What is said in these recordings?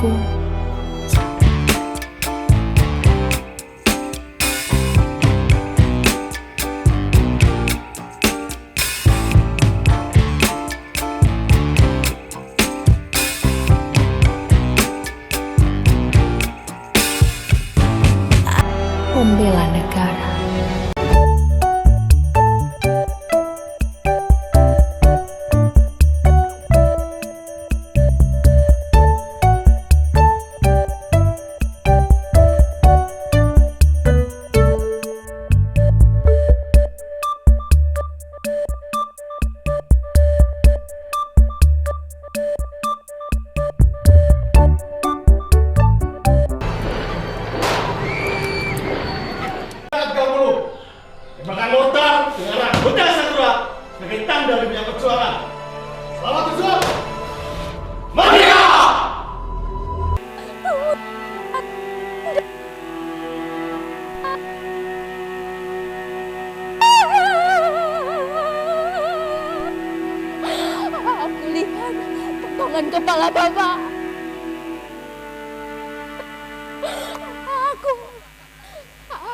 aku. Membela negara. Makan mortar dengan anak bocah Sakura sebagai tanda demi perjuangan. Selamat berjuang! Merdeka! Aku lihat potongan kepala Bapak.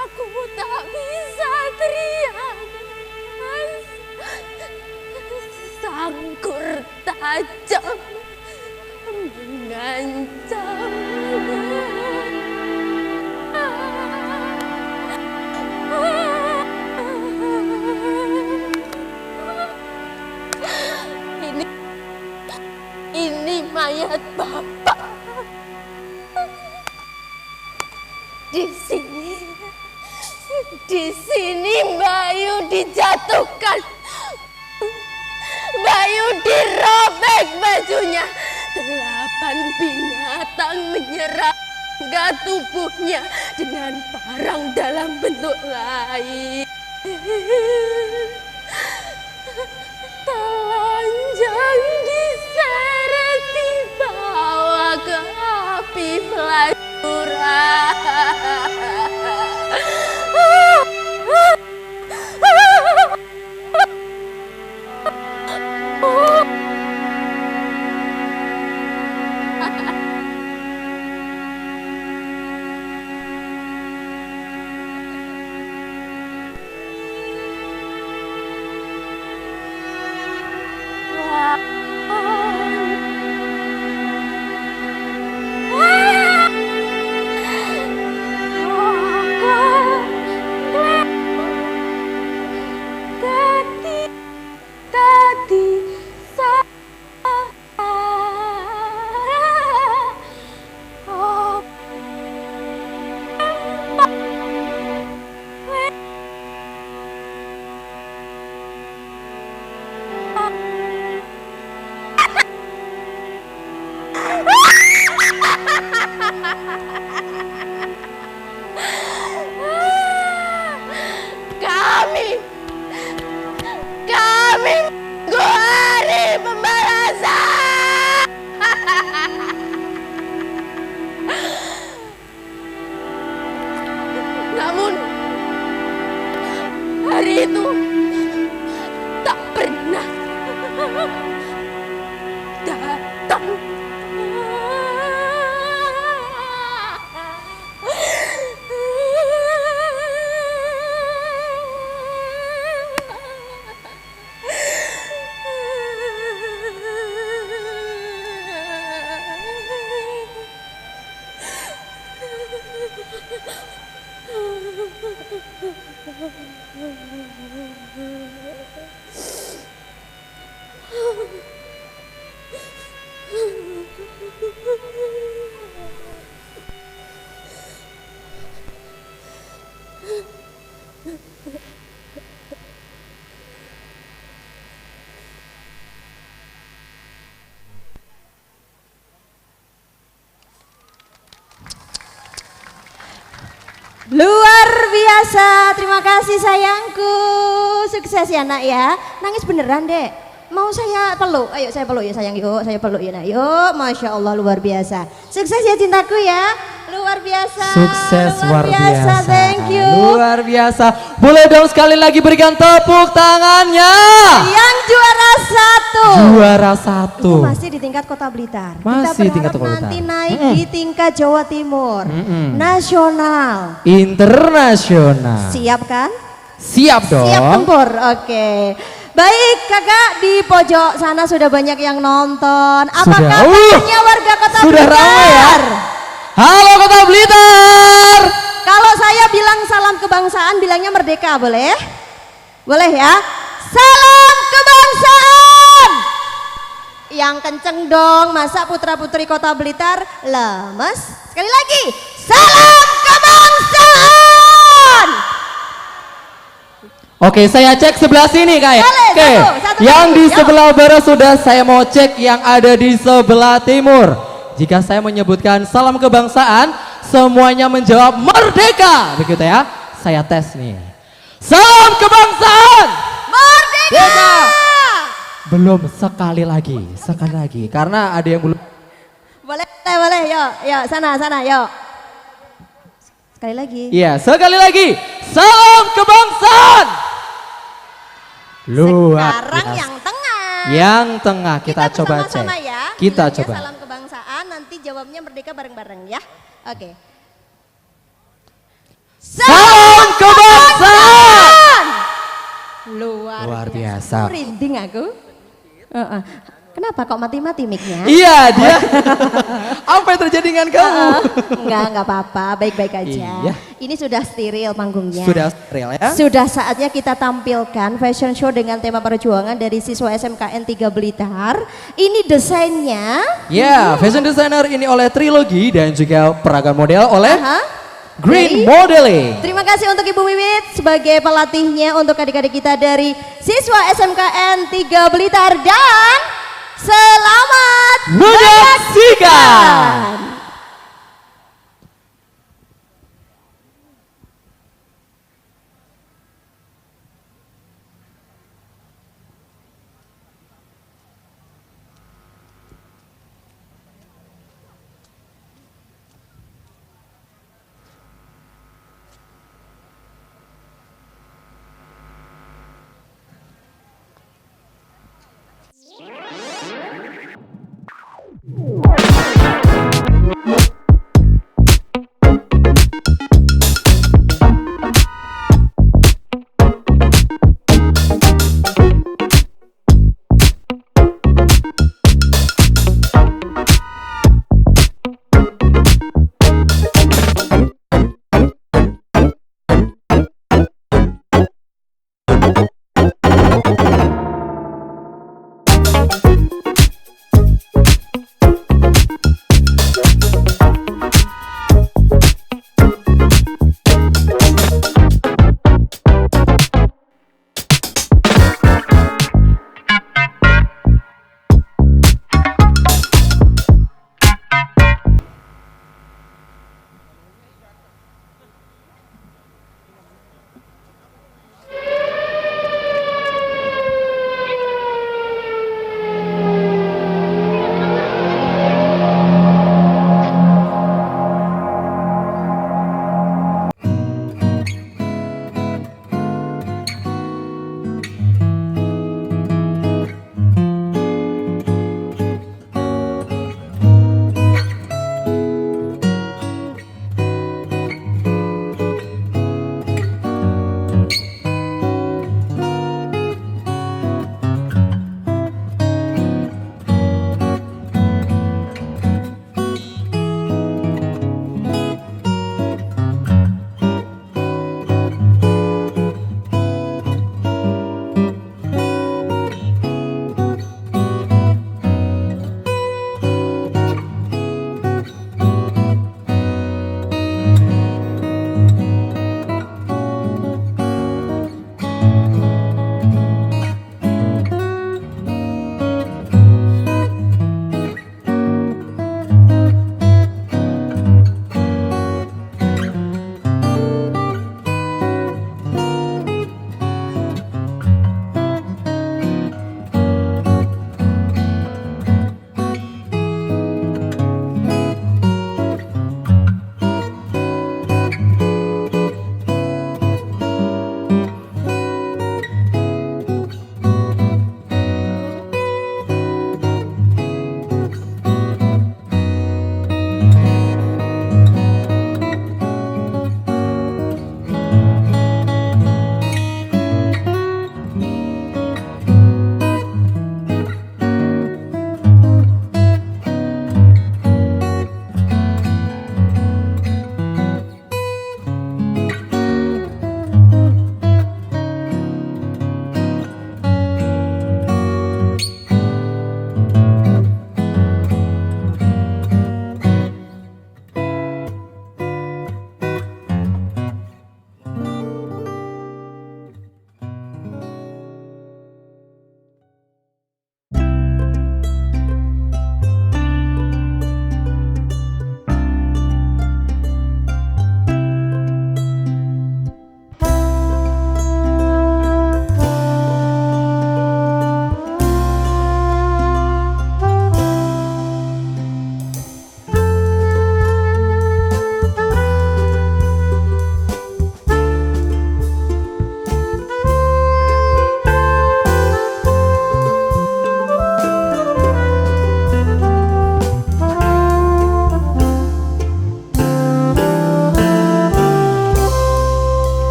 Aku tak bisa teriak. Sangkur tajam mengancam. Ini mayat Bapak. Di sini Bayu dijatuhkan. Bayu dirobek bajunya. 8 binatang menyerang tubuhnya dengan parang dalam bentuk lain. Telanjang diseret dibawa ke api pelacuran. Kami menunggu hari pembalasan. Namun hari itu tak pernah datang. Luar biasa, terima kasih sayangku. Sukses ya nak ya. Nangis beneran dek. Mau saya peluk? Ayo saya peluk ya sayang, yuk saya peluk ya nak. Yuk, Masya Allah luar biasa. Sukses ya cintaku ya. Luar biasa. Sukses luar biasa. Thank you. Luar biasa. Boleh dong sekali lagi berikan tepuk tangannya. Yang juara 1. Juara Itu 1. masih di tingkat Kota Blitar. Masih Kita tingkat berharap Kota nanti Blitar. naik di tingkat Jawa Timur, nasional. Internasional. Siap kan? Siap dong. Siap tempur. Oke. Baik kakak, di pojok sana sudah banyak yang nonton. Apa Sudah. kabarnya warga Kota Sudah Blitar? ramai ya. Halo Kota Blitar. Kalau saya bilang salam kebangsaan, bilangnya merdeka, boleh? Boleh ya? Salam kebangsaan! Yang kenceng dong, masa putra-putri Kota Blitar lemes? Sekali lagi, salam kebangsaan! Oke, saya cek sebelah sini kak ya. Boleh, Oke, satu yang lagi, di yuk. sebelah barat sudah, saya mau cek yang ada di sebelah timur. Jika saya menyebutkan salam kebangsaan, semuanya menjawab merdeka. Begitu ya, saya tes nih. Salam kebangsaan. Merdeka! Belum, sekali lagi. Karena ada yang belum. Boleh, yuk, sana, yuk. Sekali lagi. Iya, sekali lagi. Salam kebangsaan. Luar Sekarang biasa. yang tengah. Yang tengah kita coba cek. bersama-sama ya. Kita Bilangnya coba. Salam kebangsaan, nanti jawabnya merdeka bareng-bareng ya. Oke. Salam kebangsaan. Luar biasa. Merinding aku. Kenapa kok mati-mati mic-nya? Iya dia. Apa yang terjadi dengan kamu? Enggak apa-apa, baik-baik aja. Iya. Ini sudah steril panggungnya. Sudah real ya? Sudah saatnya kita tampilkan fashion show dengan tema perjuangan dari siswa SMKN 3 Blitar. Ini desainnya. Ya, fashion designer ini oleh Trilogi dan juga peragaan model oleh Green Dari- Modeling. Terima kasih untuk Ibu Wiwit sebagai pelatihnya untuk adik-adik kita dari siswa SMKN 3 Blitar dan selamat Menyaksikan.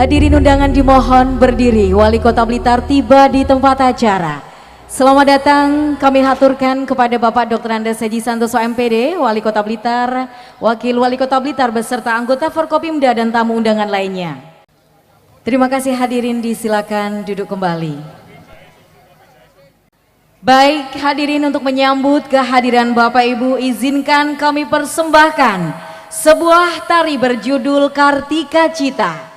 Hadirin undangan dimohon berdiri. Wali Kota Blitar tiba di tempat acara. Selamat datang kami haturkan kepada Bapak Dr. Andes Haji Santoso MPD, Wali Kota Blitar, Wakil Wali Kota Blitar beserta anggota Forkopimda dan tamu undangan lainnya. Terima kasih hadirin, disilakan duduk kembali. Baik hadirin, untuk menyambut kehadiran Bapak Ibu, izinkan kami persembahkan sebuah tari berjudul Kartika Cita.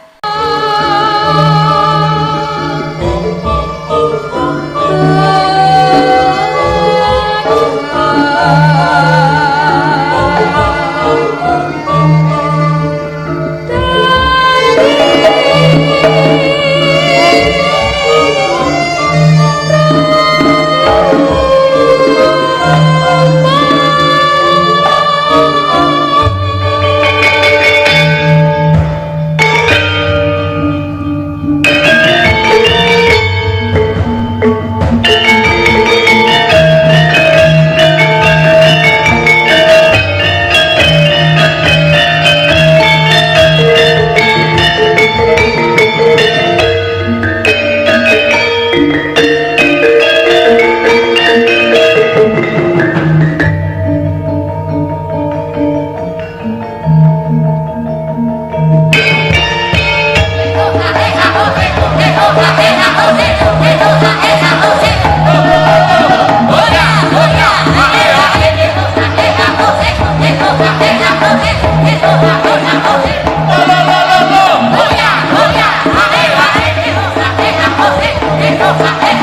Hey,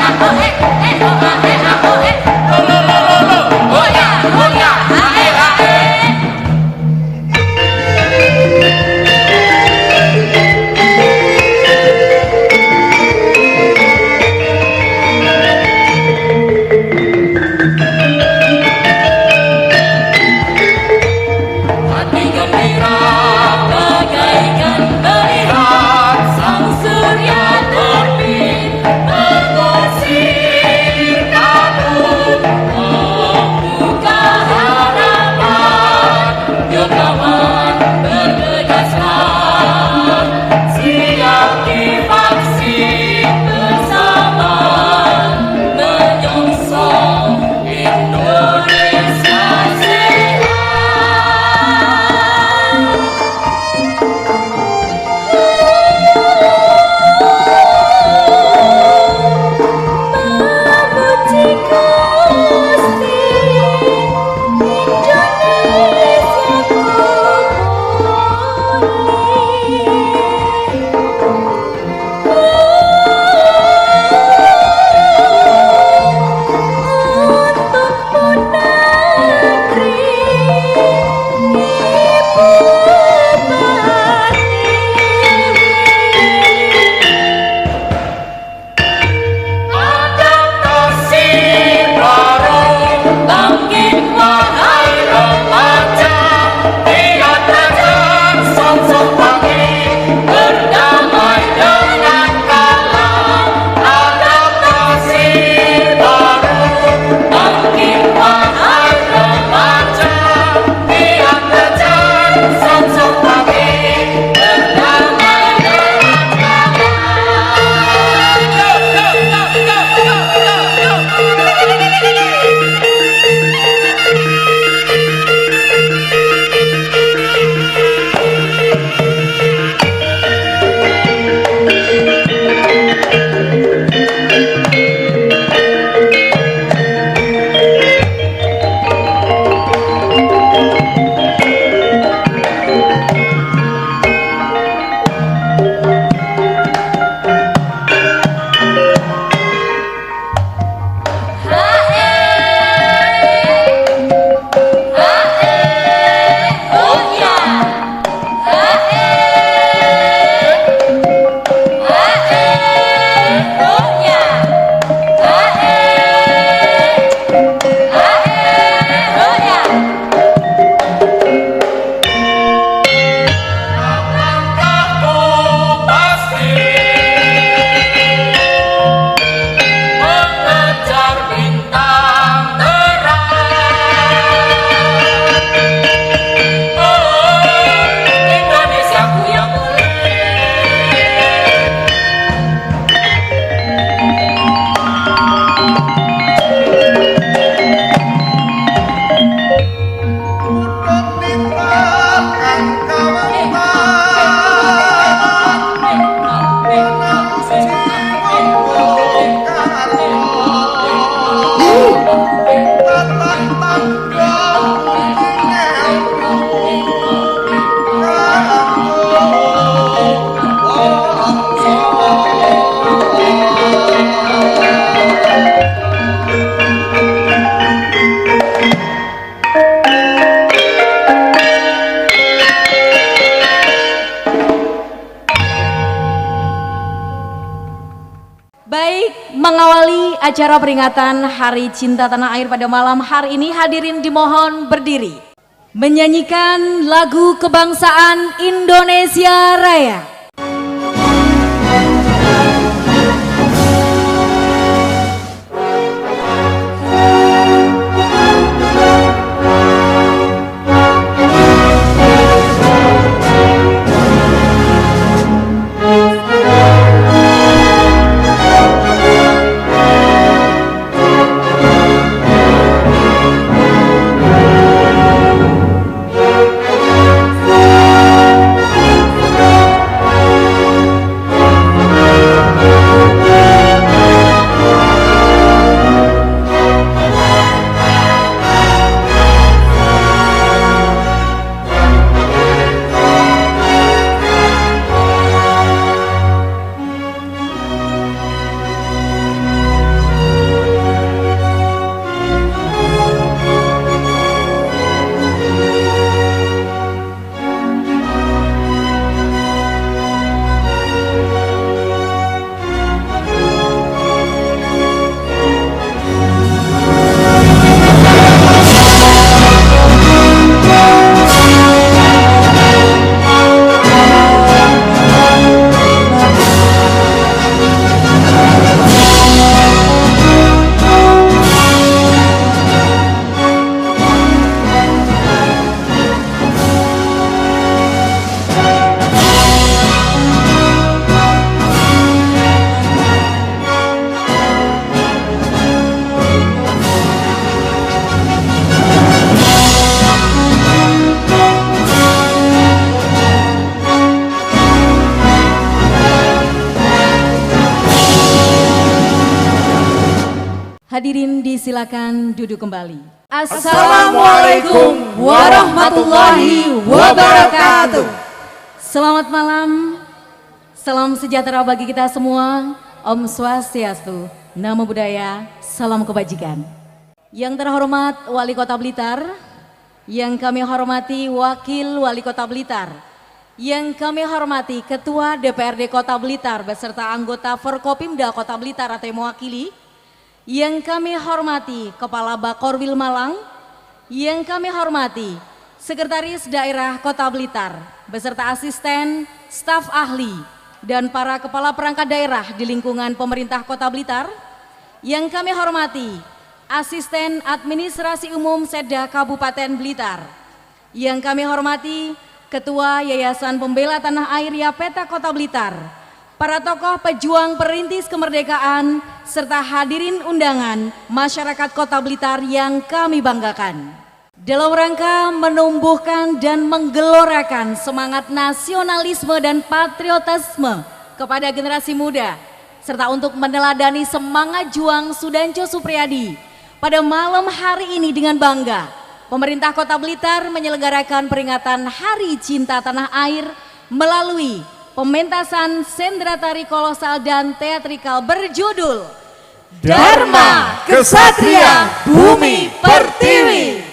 Baik, mengawali acara peringatan Hari Cinta Tanah Air pada malam hari ini, hadirin dimohon berdiri. Menyanyikan lagu kebangsaan Indonesia Raya. Hadirin disilakan duduk kembali. Assalamualaikum warahmatullahi wabarakatuh. Selamat malam, salam sejahtera bagi kita semua. Om Swastiastu, Namo Buddhaya, salam kebajikan. Yang terhormat Wali Kota Blitar, yang kami hormati Wakil Wali Kota Blitar, yang kami hormati Ketua DPRD Kota Blitar beserta anggota Forkopimda Kota Blitar atau yang mewakili, yang kami hormati Kepala Bakorwil Malang, yang kami hormati Sekretaris Daerah Kota Blitar beserta asisten, staf ahli, dan para kepala perangkat daerah di lingkungan pemerintah Kota Blitar, yang kami hormati Asisten Administrasi Umum Setda Kabupaten Blitar, yang kami hormati Ketua Yayasan Pembela Tanah Air Yapeta Kota Blitar, para tokoh pejuang perintis kemerdekaan, serta hadirin undangan masyarakat Kota Blitar yang kami banggakan. Dalam rangka menumbuhkan dan menggelorakan semangat nasionalisme dan patriotisme kepada generasi muda, serta untuk meneladani semangat juang Sudanco Supriyadi, pada malam hari ini dengan bangga, pemerintah Kota Blitar menyelenggarakan peringatan Hari Cinta Tanah Air melalui pementasan sendera tari kolosal dan teatrikal berjudul Dharma Kesatria Bumi Pertiwi.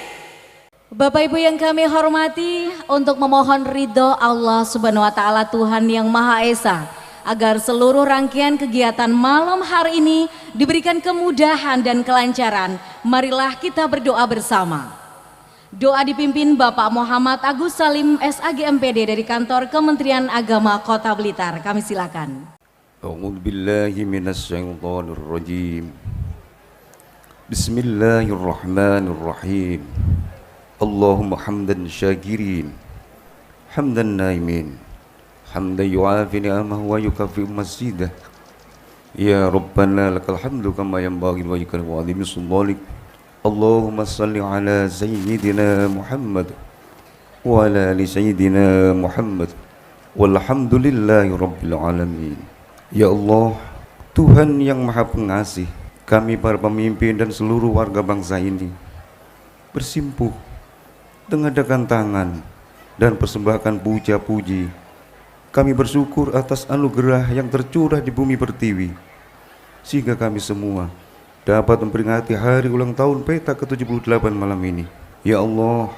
Bapak Ibu yang kami hormati, untuk memohon ridho Allah Subhanahu wa Ta'ala Tuhan yang Maha Esa, agar seluruh rangkaian kegiatan malam hari ini diberikan kemudahan dan kelancaran, marilah kita berdoa bersama. Doa dipimpin Bapak Muhammad Agus Salim SAG MPD dari kantor Kementerian Agama Kota Blitar. Kami silakan. A'udzubillahi minasyaitonirrajim. Bismillahirrahmanirrahim. Allahumma hamdan syakirin, hamdan naimin, hamdan yu'afi ni'amahu wa yukafi masidah. Ya Rabbana lakal hamdu kama yanbaghi wa yukal wa adhimi sultanik. Allahumma salli ala Sayyidina Muhammad wa ala ali Sayyidina Muhammad walhamdulillahi rabbil alamin. Ya Allah, Tuhan yang Maha Pengasih, kami para pemimpin dan seluruh warga bangsa ini bersimpuh, mengadakan tangan dan persembahkan puja-puji. Kami bersyukur atas anugerah yang tercurah di bumi pertiwi, sehingga kami semua dapat memperingati hari ulang tahun PETA ke-78 malam ini. Ya Allah,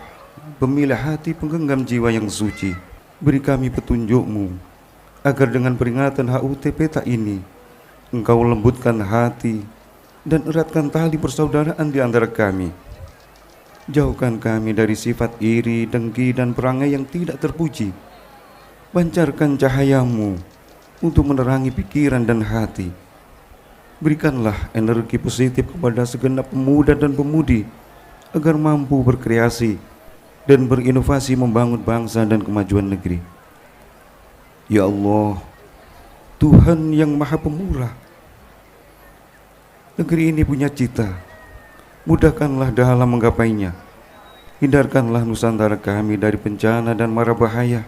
pemilah hati penggenggam jiwa yang suci, beri kami petunjuk-Mu, agar dengan peringatan HUT PETA ini Engkau lembutkan hati dan eratkan tali persaudaraan di antara kami. Jauhkan kami dari sifat iri, dengki, dan perangai yang tidak terpuji. Pancarkan cahayamu untuk menerangi pikiran dan hati. Berikanlah energi positif kepada segenap pemuda dan pemudi agar mampu berkreasi dan berinovasi membangun bangsa dan kemajuan negeri. Ya Allah, Tuhan yang Maha Pemurah, negeri ini punya cita. Mudahkanlah dalam menggapainya. Hindarkanlah Nusantara kami dari bencana dan mara bahaya.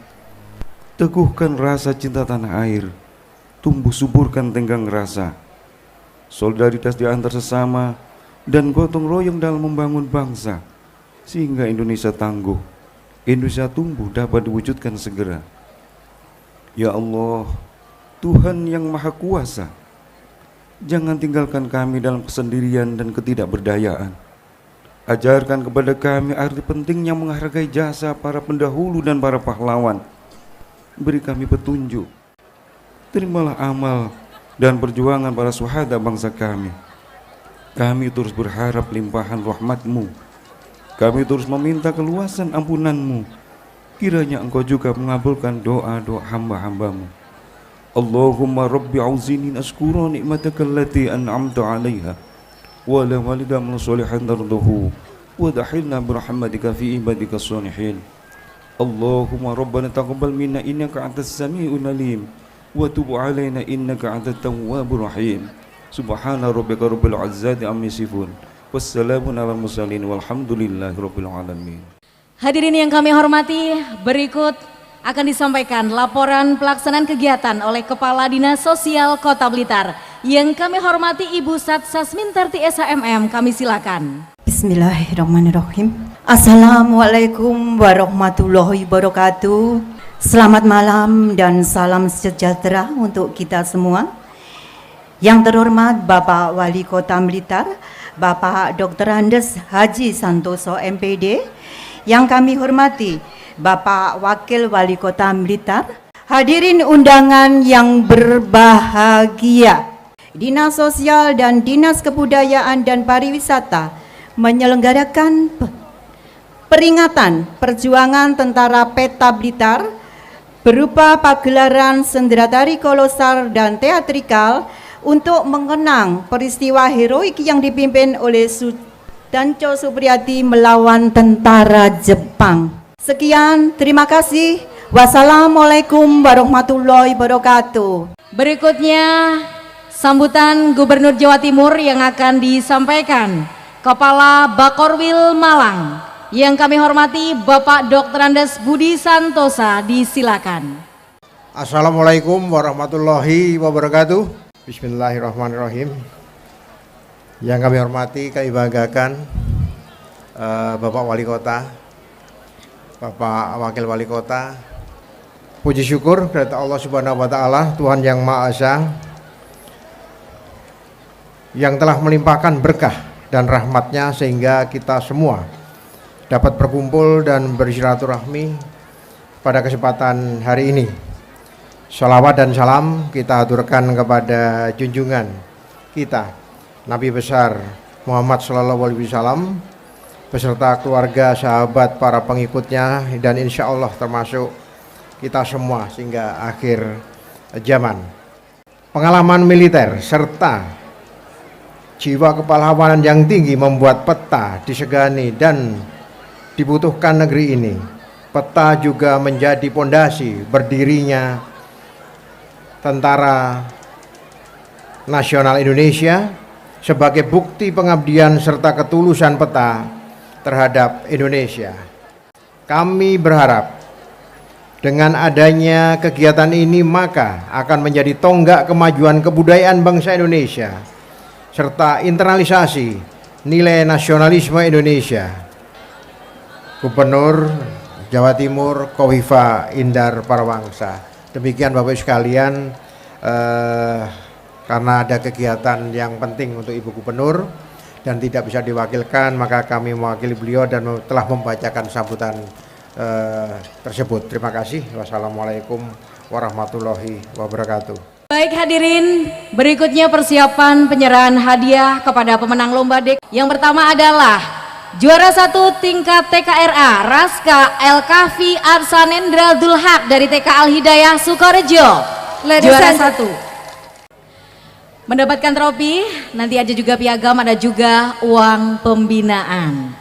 Teguhkan rasa cinta tanah air. Tumbuh suburkan tenggang rasa, solidaritas di antar sesama, dan gotong royong dalam membangun bangsa, sehingga Indonesia tangguh, Indonesia tumbuh dapat diwujudkan segera. Ya Allah, Tuhan yang Maha Kuasa, jangan tinggalkan kami dalam kesendirian dan ketidakberdayaan. Ajarkan kepada kami arti pentingnya menghargai jasa para pendahulu dan para pahlawan. Beri kami petunjuk. Terimalah amal dan perjuangan para syuhada bangsa kami. Kami terus berharap limpahan rahmat-Mu. Kami terus meminta keluasan ampunan-Mu. Kiranya Engkau juga mengabulkan doa-doa hamba-hamba-Mu. Allahumma rabbi auzini ashkura ni'mataka allati an'amta 'alaiha wa la walida min sholihan tarduhu wa dahilna birahmatika fi ibadika sholihin. Allahumma rabbana taqabbal minna innaka antas sami'ul alim wa tub 'alaina innaka antat tawwabur rahim. Subhana rabbika rabbil izzati amma yasifun wassalamun alal mursalin walhamdulillahi rabbil alamin. Hadirin yang kami hormati, berikut akan disampaikan laporan pelaksanaan kegiatan oleh Kepala Dinas Sosial Kota Blitar. Yang kami hormati Ibu Satsas Mintarti SHMM, kami silakan. Bismillahirrahmanirrahim. Assalamualaikum warahmatullahi wabarakatuh. Selamat malam dan salam sejahtera untuk kita semua. Yang terhormat Bapak Wali Kota Blitar, Bapak Dr. Andes Haji Santoso MPD. Yang kami hormati Bapak Wakil Wali Kota Blitar, hadirin undangan yang berbahagia. Dinas Sosial dan Dinas Kebudayaan dan Pariwisata menyelenggarakan peringatan perjuangan Tentara Peta Blitar berupa pagelaran sendratari kolosal dan teatrikal untuk mengenang peristiwa heroik yang dipimpin oleh Danco Supriyadi melawan tentara Jepang. Sekian, terima kasih. Wassalamualaikum warahmatullahi wabarakatuh. Berikutnya sambutan Gubernur Jawa Timur yang akan disampaikan Kepala Bakorwil Malang. Yang kami hormati Bapak Dr. Andes Budi Santosa, disilakan. Assalamualaikum warahmatullahi wabarakatuh. Bismillahirrahmanirrahim. Yang kami hormati, kami banggakan Bapak Wali Kota, Bapak Wakil Wali Kota. Puji syukur kepada Allah Subhanahu wa Ta'ala, Tuhan yang Maha Esa, yang telah melimpahkan berkah dan rahmatnya sehingga kita semua dapat berkumpul dan bersilaturahmi pada kesempatan hari ini. Shalawat dan salam kita aturkan kepada junjungan kita Nabi besar Muhammad sallallahu alaihi wasallam beserta keluarga, sahabat, para pengikutnya, dan insya Allah termasuk kita semua sehingga akhir zaman. Pengalaman militer serta jiwa kepahlawanan yang tinggi membuat peta disegani dan dibutuhkan negeri ini. Peta juga menjadi pondasi berdirinya Tentara Nasional Indonesia sebagai bukti pengabdian serta ketulusan peta terhadap Indonesia. Kami berharap dengan adanya kegiatan ini maka akan menjadi tonggak kemajuan kebudayaan bangsa Indonesia serta internalisasi nilai nasionalisme Indonesia. Gubernur Jawa Timur Kofifa Indar Parawangsa. Demikian Bapak sekalian, karena ada kegiatan yang penting untuk Ibu Gubernur dan tidak bisa diwakilkan, maka kami mewakili beliau dan telah membacakan sambutan tersebut. Terima kasih. Wassalamualaikum warahmatullahi wabarakatuh. Baik hadirin, berikutnya persiapan penyerahan hadiah kepada pemenang lomba dek. Yang pertama adalah juara 1 tingkat TKRA Raska Elkafi Arsanendra Dulhak dari TK Al Hidayah Sukorejo. Juara 1 mendapatkan trofi, nanti ada juga piagam, ada juga uang pembinaan.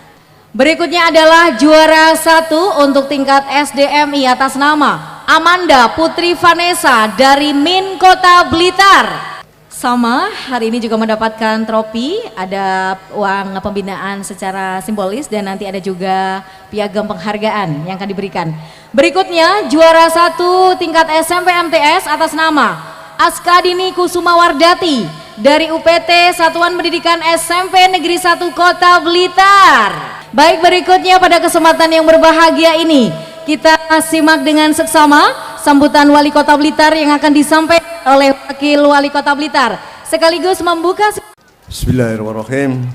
Berikutnya adalah juara 1 untuk tingkat SDMI atas nama Amanda Putri Vanessa dari Min Kota Blitar. Sama, hari ini juga mendapatkan trofi, ada uang pembinaan secara simbolis dan nanti ada juga piagam penghargaan yang akan diberikan. Berikutnya juara 1 tingkat SMP MTS atas nama Askadini Kusuma Wardati dari UPT Satuan Pendidikan SMP Negeri 1 Kota Blitar. Baik, berikutnya pada kesempatan yang berbahagia ini kita simak dengan seksama sambutan Wali Kota Blitar yang akan disampaikan oleh Wakil Wali Kota Blitar sekaligus membuka. Bismillahirrahmanirrahim.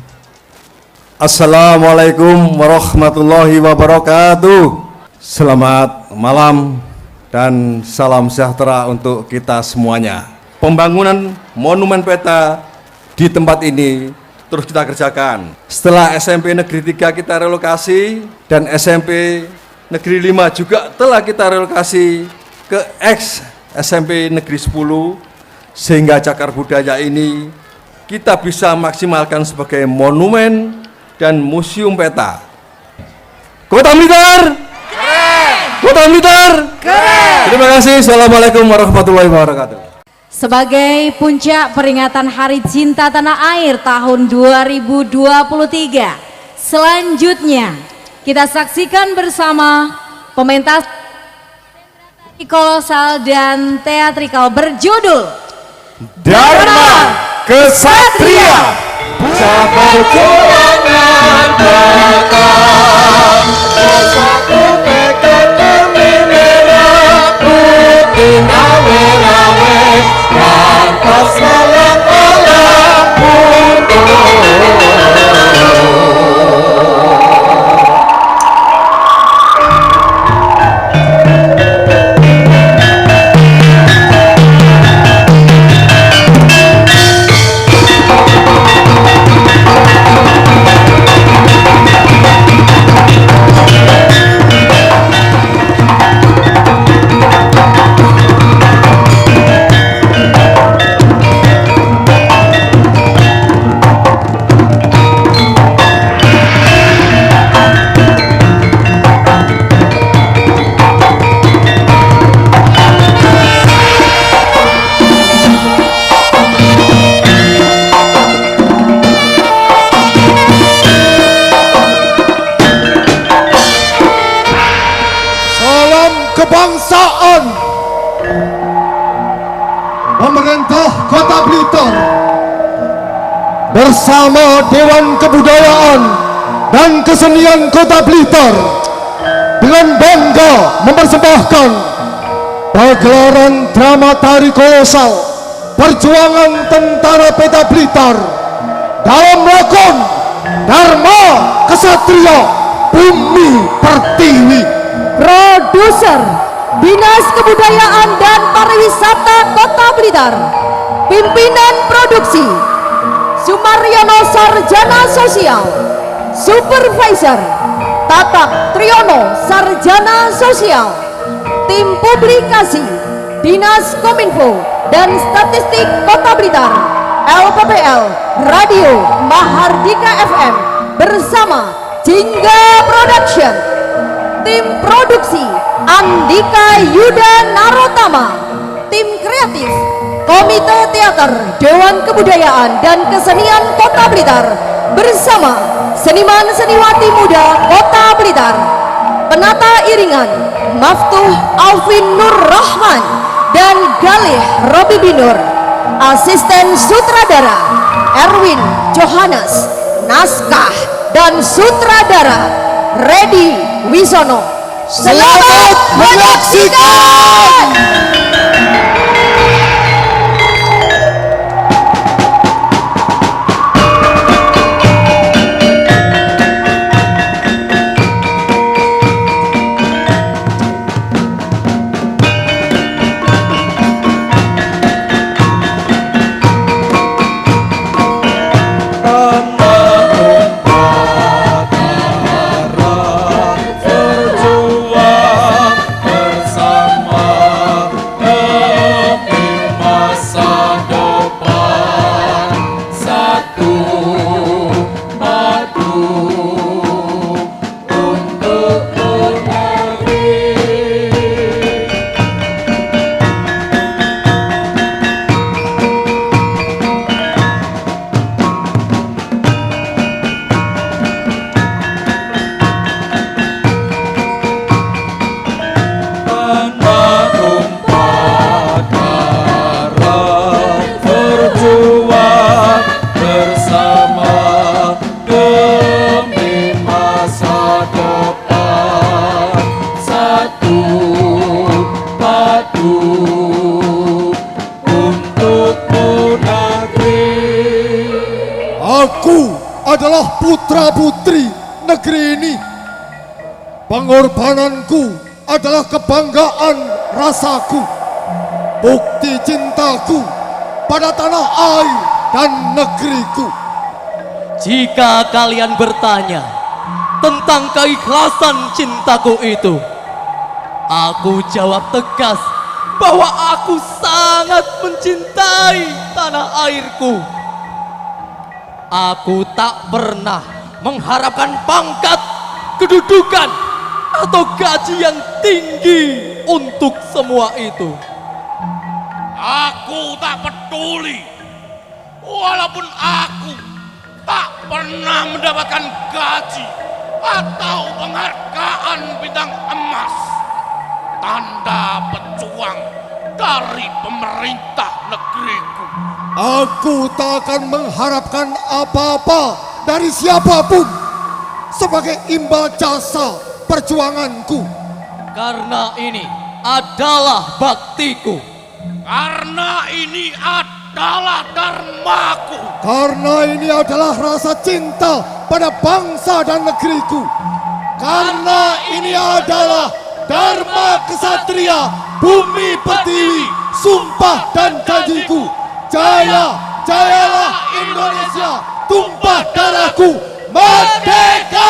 Assalamualaikum warahmatullahi wabarakatuh. Selamat malam dan salam sejahtera untuk kita semuanya. Pembangunan monumen peta di tempat ini terus kita kerjakan. Setelah SMP Negeri 3 kita relokasi dan SMP Negeri 5 juga telah kita relokasi ke ex SMP Negeri 10 sehingga cagar budaya ini kita bisa maksimalkan sebagai monumen dan museum peta. Kota Blitar! Keren! Kota Blitar! Keren! Terima kasih. Assalamualaikum warahmatullahi wabarakatuh. Sebagai puncak peringatan Hari Cinta Tanah Air tahun 2023, selanjutnya kita saksikan bersama pementas kolosal dan teatrikal berjudul Dharma Kesatria Puja perjuangan Batak Bersatu tekad berminera Putih nawe-nawe Lantas malam olah kebangsaan pemerintah Kota Blitar bersama Dewan Kebudayaan dan Kesenian Kota Blitar dengan bangga mempersembahkan pagelaran drama tari kolosal perjuangan tentara Peta Blitar dalam lakon Dharma Kesatria Bumi Pertiwi. Produser Dinas Kebudayaan dan Pariwisata Kota Blitar. Pimpinan produksi Sumaryono Sarjana Sosial. Supervisor Tatak Triyono Sarjana Sosial. Tim publikasi Dinas Kominfo dan Statistik Kota Blitar. LPPL Radio Mahardika FM bersama Jingga Production. Tim produksi Andika Yuda Narotama. Tim kreatif Komite Teater Dewan Kebudayaan dan Kesenian Kota Blitar bersama seniman seniwati muda Kota Blitar. Penata iringan Maftuh Alvin Nur Rahman dan Galih Robi Binur. Asisten sutradara Erwin Johannes. Naskah dan sutradara Redi Wisono. Selamat menyaksikan. Aku adalah putra-putri negeri ini. Pengorbananku adalah kebanggaan rasaku, bukti cintaku pada tanah air dan negeriku. Jika kalian bertanya tentang keikhlasan cintaku itu, aku jawab tegas bahwa aku sangat mencintai tanah airku. Aku tak pernah mengharapkan pangkat, kedudukan, atau gaji yang tinggi untuk semua itu. Aku tak peduli, walaupun aku tak pernah mendapatkan gaji atau penghargaan bintang emas, tanda pejuang dari pemerintah negeriku. Aku tak akan mengharapkan apa-apa dari siapapun sebagai imbal jasa perjuanganku. Karena ini adalah baktiku. Karena ini adalah dharmaku. Karena ini adalah rasa cinta pada bangsa dan negeriku. Karena ini adalah dharma kesatria, bumi pertiwi, sumpah dan janjiku. Jaya, jayalah Indonesia, tumpah darahku, merdeka!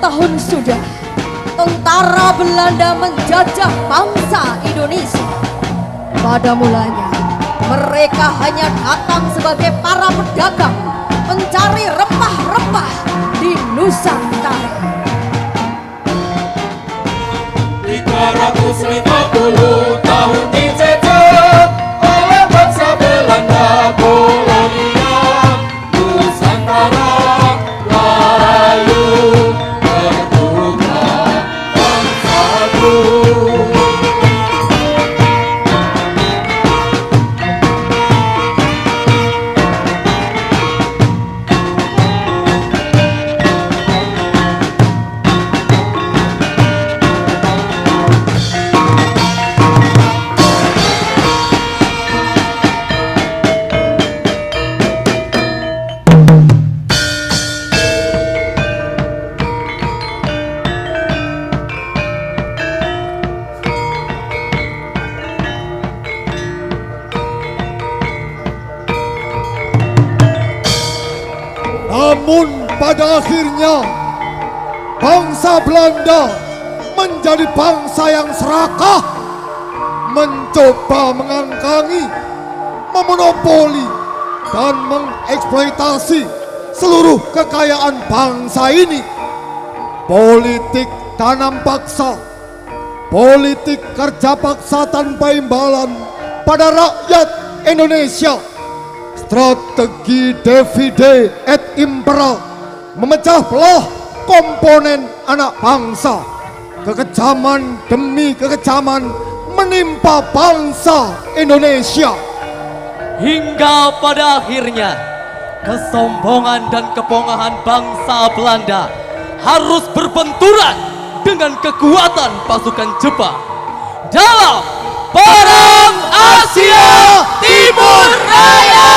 Tahun sudah tentara Belanda menjajah bangsa Indonesia. Pada mulanya mereka hanya datang sebagai para pedagang pencari rempah-rempah di Nusantara. 350 tahun dijajah oleh bangsa Belanda kolonial. Nusantara layu Namun pada akhirnya bangsa Belanda menjadi bangsa yang serakah, mencoba mengangkangi, memonopoli dan mengeksploitasi seluruh kekayaan bangsa ini. Politik tanam paksa, politik kerja paksa tanpa imbalan pada rakyat Indonesia, strategi divide et impera, memecah belah komponen anak bangsa, kekejaman demi kekejaman menimpa bangsa Indonesia. Hingga pada akhirnya kesombongan dan kepongahan bangsa Belanda harus berbenturan dengan kekuatan pasukan Jepang dalam Perang Asia Timur Raya.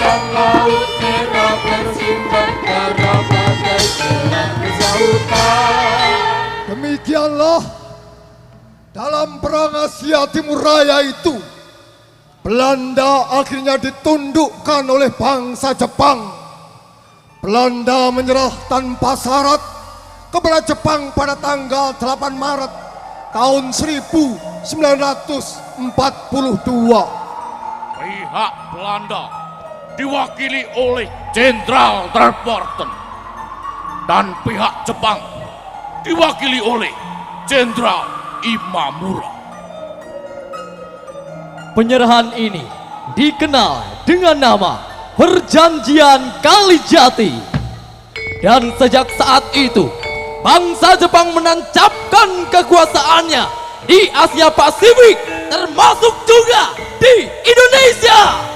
dan laut merah bersimbah darah bagai gelang kesautan. Demikianlah dalam perang Asia Timur Raya itu, Belanda akhirnya ditundukkan oleh bangsa Jepang. Belanda menyerah tanpa syarat kepada Jepang pada tanggal 8 Maret tahun 1942. Pihak Belanda diwakili oleh Jenderal Throckmorton dan pihak Jepang diwakili oleh Jenderal Imamura. Penyerahan ini dikenal dengan nama Perjanjian Kalijati. Dan sejak saat itu, bangsa Jepang menancapkan kekuasaannya di Asia Pasifik, termasuk juga di Indonesia.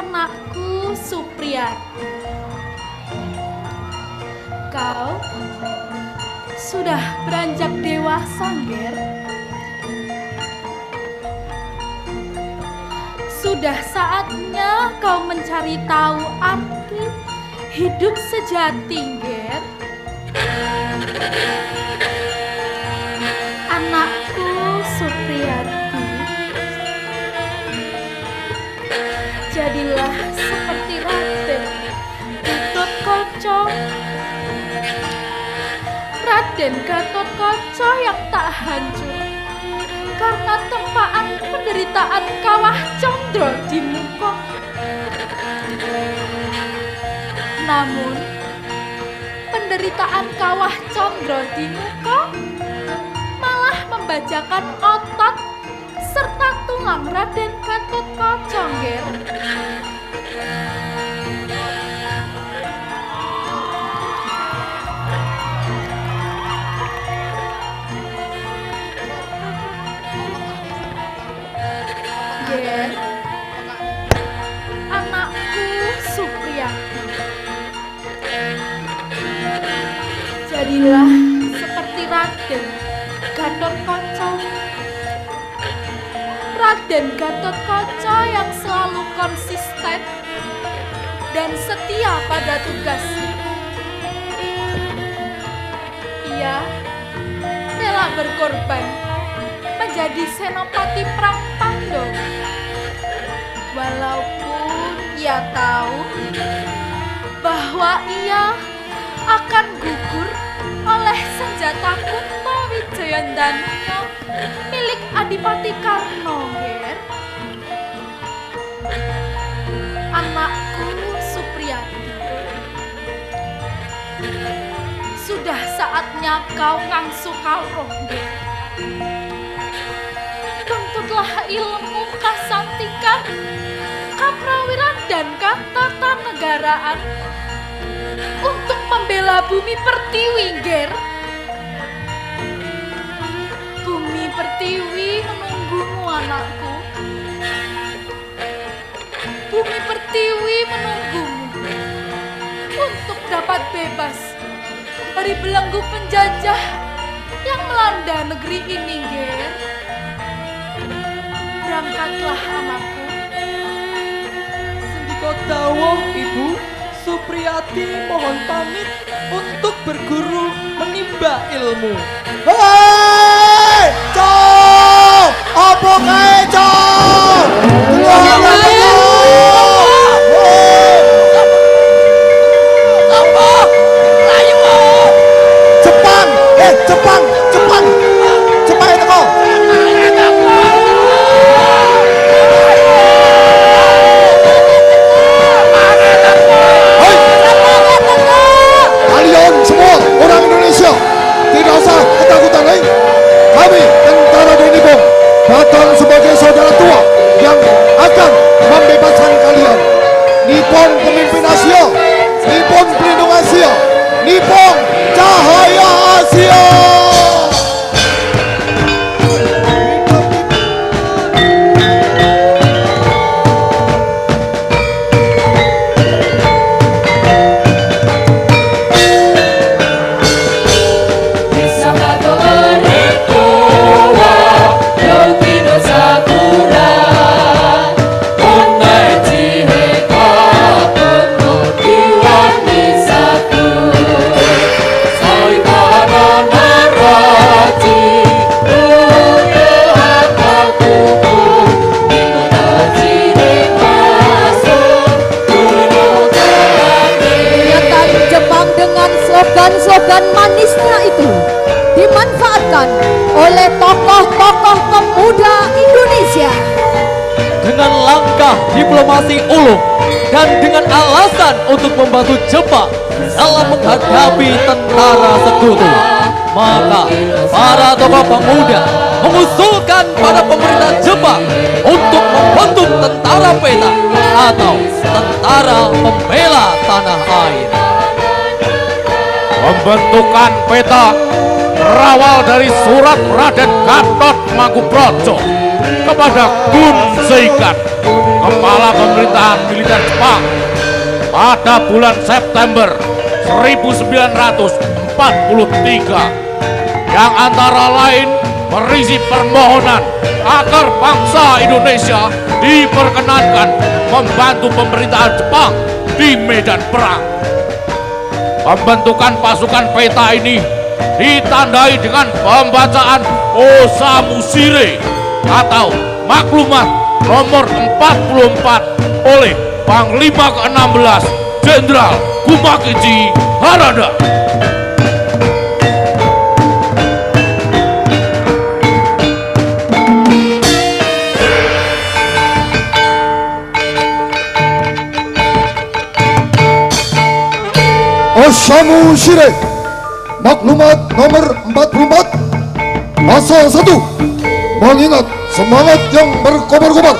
Anakku Supriyati, kau sudah beranjak dewasa, Ger. Sudah saatnya kau mencari tahu arti hidup sejati, Ger. Anakku Supriyati, jadilah seperti Raden Gatotkaca. Raden Gatotkaca yang tak hancur karena tempaan penderitaan Kawah Candra di muka. Namun penderitaan Kawah Candra di muka malah membajakan otot serta tulang Raden Gatotkaca, Ger. Ger, anakku Supriyati, jadilah seperti Raden Gatotkaca. Raden Gatotkaca yang selalu konsisten dan setia pada tugasnya. Ia rela berkorban menjadi senopati perang Pandhawa, walaupun ia tahu bahwa ia akan gugur oleh senjata Kunto Wijayandanu milik Adipati Karna, Ger. Anakku Supriyati, sudah saatnya kau ngangsu kawruh, Ger. Tuntutlah ilmu kasantikan, kaprawiran dan ketatanegaraan untuk membela bumi pertiwi, Ger. Bumi pertiwi menunggumu, anakku. Bumi pertiwi menunggumu untuk dapat bebas dari belenggu penjajah yang melanda negeri ini, Ger. Berangkatlah, anakku. Sendika dawuh, Ibu. Supriyati mohon pamit untuk berguru menimba ilmu. Hei, Cok! Apa kae, Cok? Jepang, Jepang, Jepang. Jepang itu kok. Kalian semua orang Indonesia tidak usah ketakutan lagi. Kami tentara Denibong datang sebagai saudara tua yang akan membebaskan kalian. Nippon pemimpin Asia, Nippon pelindung Asia, Nippon cahaya Asia. Slogan manisnya itu dimanfaatkan oleh tokoh-tokoh pemuda Indonesia. Dengan langkah diplomasi ulung dan dengan alasan untuk membantu Jepang dalam menghadapi tentara sekutu, maka para tokoh pemuda mengusulkan pada pemerintah Jepang untuk membentuk tentara peta atau tentara pembela tanah air. Pembentukan peta berawal dari surat Raden Gatot Mangkubrojo kepada Gun Seikan, kepala pemerintahan militer Jepang pada bulan September 1943 yang antara lain berisi permohonan agar bangsa Indonesia diperkenankan membantu pemerintahan Jepang di medan perang. Pembentukan pasukan peta ini ditandai dengan pembacaan Osamu Shire atau maklumat nomor 44 oleh Panglima ke-16 Jenderal Kumakichi Harada. Osamu Shire maklumat nomor 44 pasal 1 mengingat semangat yang berkobar-kobar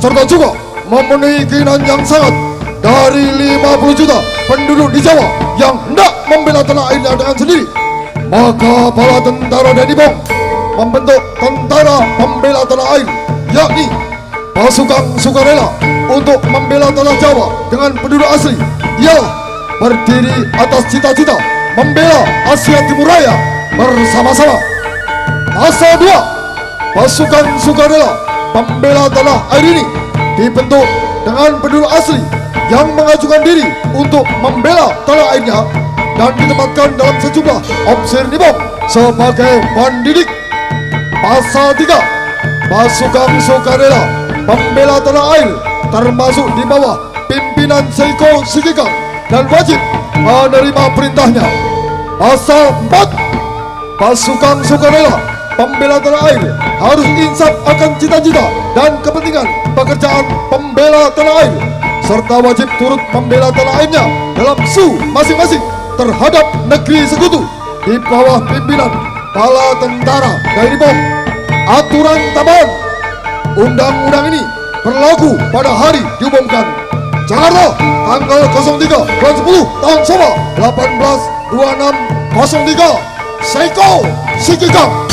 serta juga memenuhi keinginan yang sangat dari 50 juta penduduk di Jawa yang hendak membela tanah airnya dengan sendiri, maka para tentara Denny Bong membentuk tentara pembela tanah air, yakni pasukan sukarela untuk membela tanah Jawa dengan penduduk asli. Ialah berdiri atas cita-cita membela Asia Timur Raya bersama-sama. Pasal 2, pasukan sukarela pembela tanah air ini dibentuk dengan penduduk asli yang mengajukan diri untuk membela tanah airnya dan ditempatkan dalam sejumlah opsir Nibong sebagai pendidik. Pasal 3, pasukan sukarela pembela tanah air termasuk di bawah pimpinan Seiko Shigekang dan wajib menerima perintahnya. Pasal 4, pasukan sukarela pembela tanah air harus insaf akan cita-cita dan kepentingan pekerjaan pembela tanah air serta wajib turut membela tanah airnya dalam su masing-masing terhadap negeri sekutu di bawah pimpinan bala tentara Denny Bong. Aturan tambahan undang-undang ini berlaku pada hari diumumkan. Jakarta, tanggal 03 bulan 10 tahun Soma 182603, Seiko Shigekang.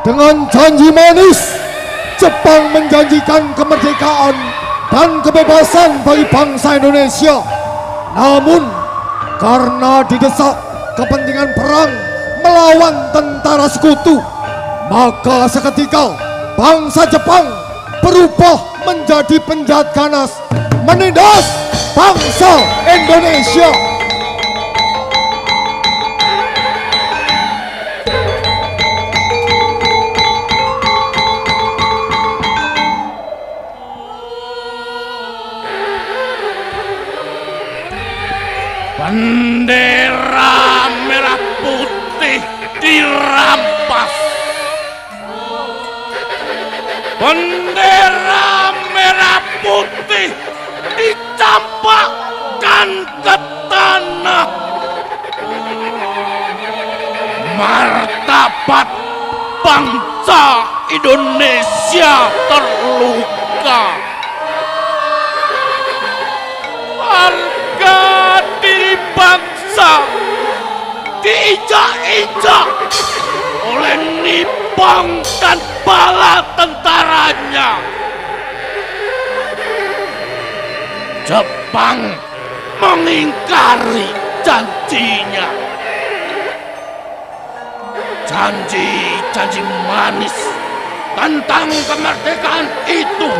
dengan janji manis, Jepang menjanjikan kemerdekaan dan kebebasan bagi bangsa Indonesia. Namun karena didesak kepentingan perang melawan tentara sekutu, maka seketika bangsa Jepang berubah menjadi penjahat ganas, menindas bangsa Indonesia. Bendera merah putih dirampas. Bendera merah putih dicampakkan ke tanah. Martabat bangsa Indonesia terluka. Harga diri bangsa diinjak-injak oleh Nippon dan bala tentaranya. Jepang mengingkari janjinya. Janji-janji manis tentang kemerdekaan itu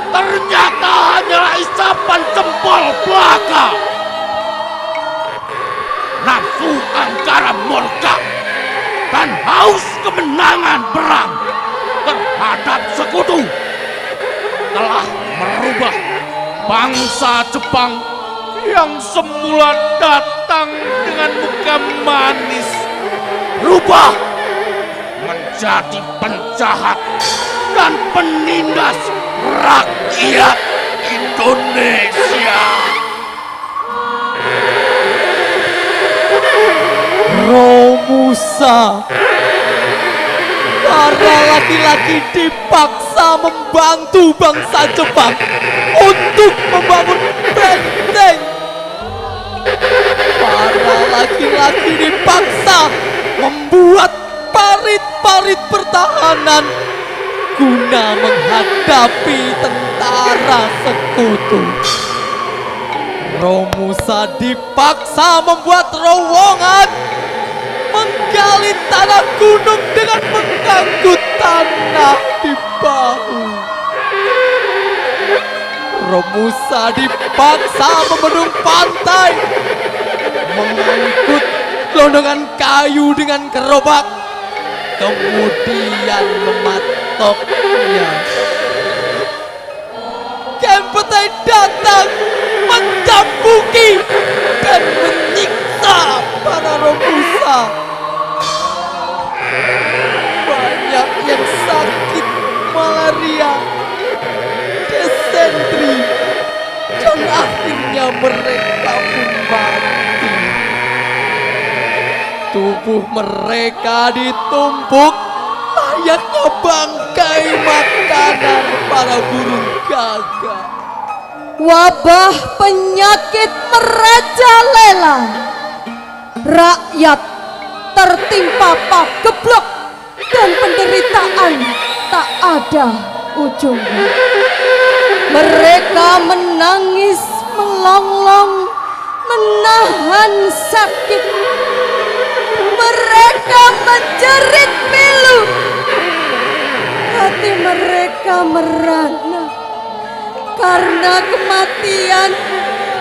ternyata hanyalah isapan jempol belaka. Nafsu angkara murka dan haus kemenangan perang terhadap sekutu telah merubah bangsa Jepang yang semula datang dengan muka manis berubah menjadi penjahat dan penindas rakyat Indonesia. Romusa, para laki-laki dipaksa membantu bangsa Jepang untuk membangun benteng. Para laki-laki dipaksa membuat parit-parit pertahanan guna menghadapi tentara sekutu. Romusa dipaksa membuat terowongan, menggali tanah gunung dengan mengangkut tanah di bahu. Romusa dipaksa membendung pantai, mengangkut gelondongan kayu dengan gerobak, kemudian mematoknya. Kempetai datang mencambuki dan menyiksa para Romusa. Banyak yang sakit malaria, desentri, dan akhirnya mereka pun mati. Tubuh mereka ditumpuk layaknya bangkai makanan para burung gagak. Wabah penyakit merajalela. Rakyat tertimpa pageblok dan penderitaan tak ada ujungnya. Mereka menangis melonglong, menahan sakit. Mereka menjerit pilu. Hati mereka merana karena kematian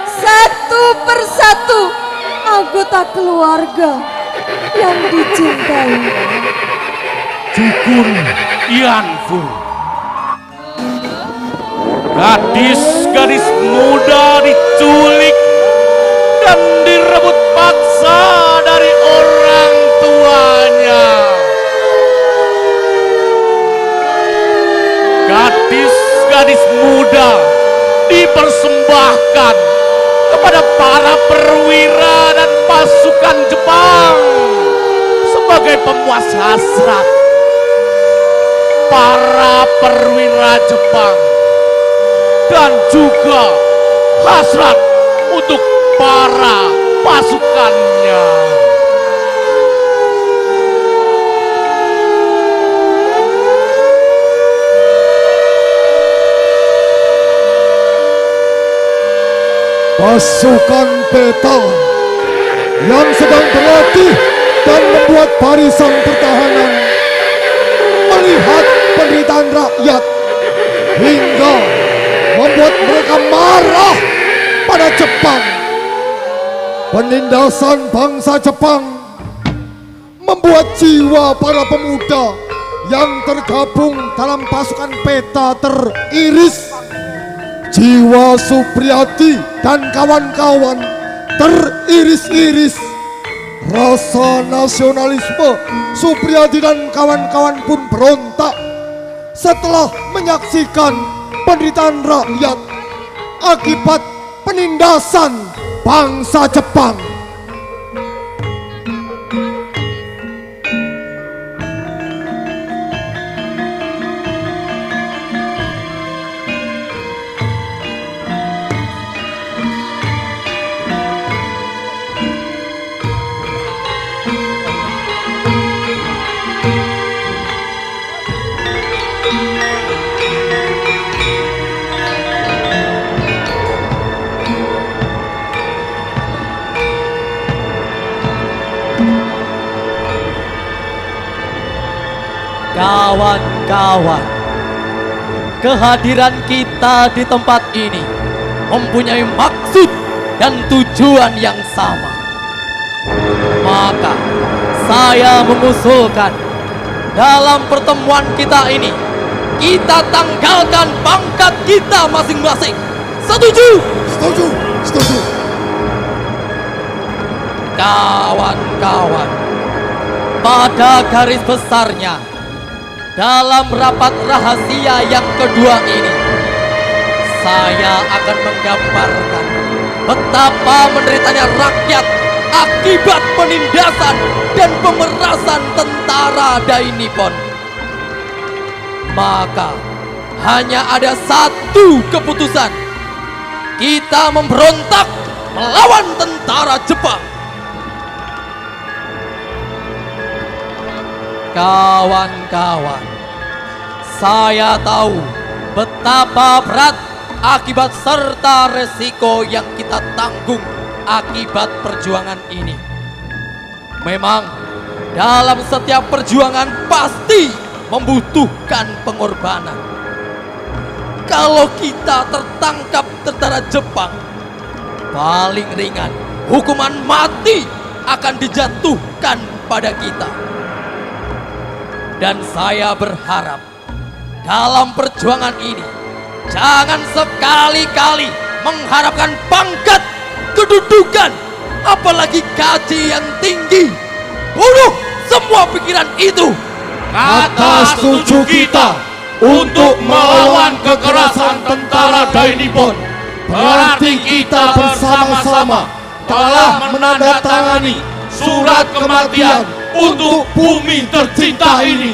satu persatu anggota keluarga yang dicintai. Dukun Yanfu, gadis-gadis muda diculik dan direbut paksa dari orang tuanya. Gadis-gadis muda dipersembahkan kepada para perwira dan pasukan Jepang sebagai pemuas hasrat. Para perwira Jepang dan juga hasrat untuk para pasukannya. pasukan peta yang sedang berlatih dan membuat barisan pertahanan melihat penderitaan rakyat hingga membuat mereka marah pada Jepang. Penindasan bangsa Jepang membuat jiwa para pemuda yang tergabung dalam pasukan peta teriris. Jiwa Supriyadi dan kawan-kawan teriris-iris. Rasa nasionalisme Supriyadi dan kawan-kawan pun berontak setelah menyaksikan penderitaan rakyat akibat penindasan bangsa Jepang. Kawan-kawan, kehadiran kita di tempat ini mempunyai maksud dan tujuan yang sama. Maka saya mengusulkan dalam pertemuan kita ini kita tanggalkan pangkat kita masing-masing. Setuju? Setuju, setuju. Kawan-kawan, pada garis besarnya dalam rapat rahasia yang kedua ini, saya akan menggambarkan betapa menderitanya rakyat akibat penindasan dan pemerasan tentara Dai Nippon. Maka hanya ada satu keputusan, kita memberontak melawan tentara Jepang. Kawan-kawan, saya tahu betapa berat akibat serta resiko yang kita tanggung akibat perjuangan ini. Memang dalam setiap perjuangan pasti membutuhkan pengorbanan. Kalau kita tertangkap tentara Jepang, paling ringan hukuman mati akan dijatuhkan pada kita. Dan saya berharap dalam perjuangan ini jangan sekali-kali mengharapkan pangkat, kedudukan, apalagi gaji yang tinggi. Bunuh semua pikiran itu. Kata setuju kita untuk melawan kekerasan tentara Dai Nippon, berarti kita bersama-sama telah menandatangani surat kematian untuk bumi tercinta ini.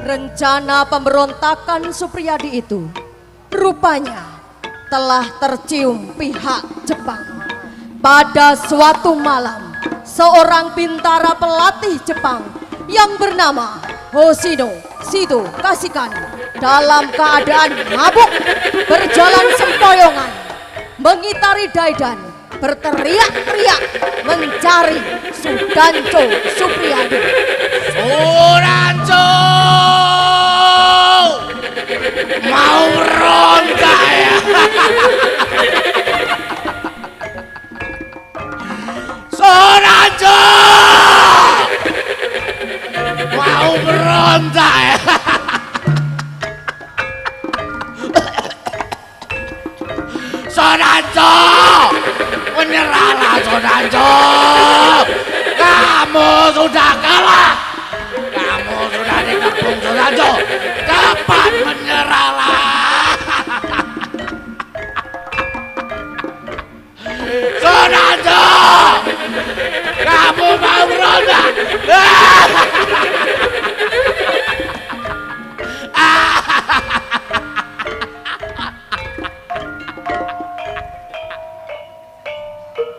Rencana pemberontakan Supriyadi itu rupanya telah tercium pihak Jepang. Pada suatu malam, seorang bintara pelatih Jepang yang bernama Hoshino Shido Kashikan dalam keadaan mabuk berjalan sempoyongan mengitari Daidan, berteriak-teriak mencari Sudancho Supriyadi. Sudancho mau ronda ya. Sudancho mau berontak ya. Sudancho, menyerahlah Sudancho. Kamu sudah kalah. Kamu sudah dikepung Sudancho. Cepat menyerahlah. Sudancho, kamu mau berontak.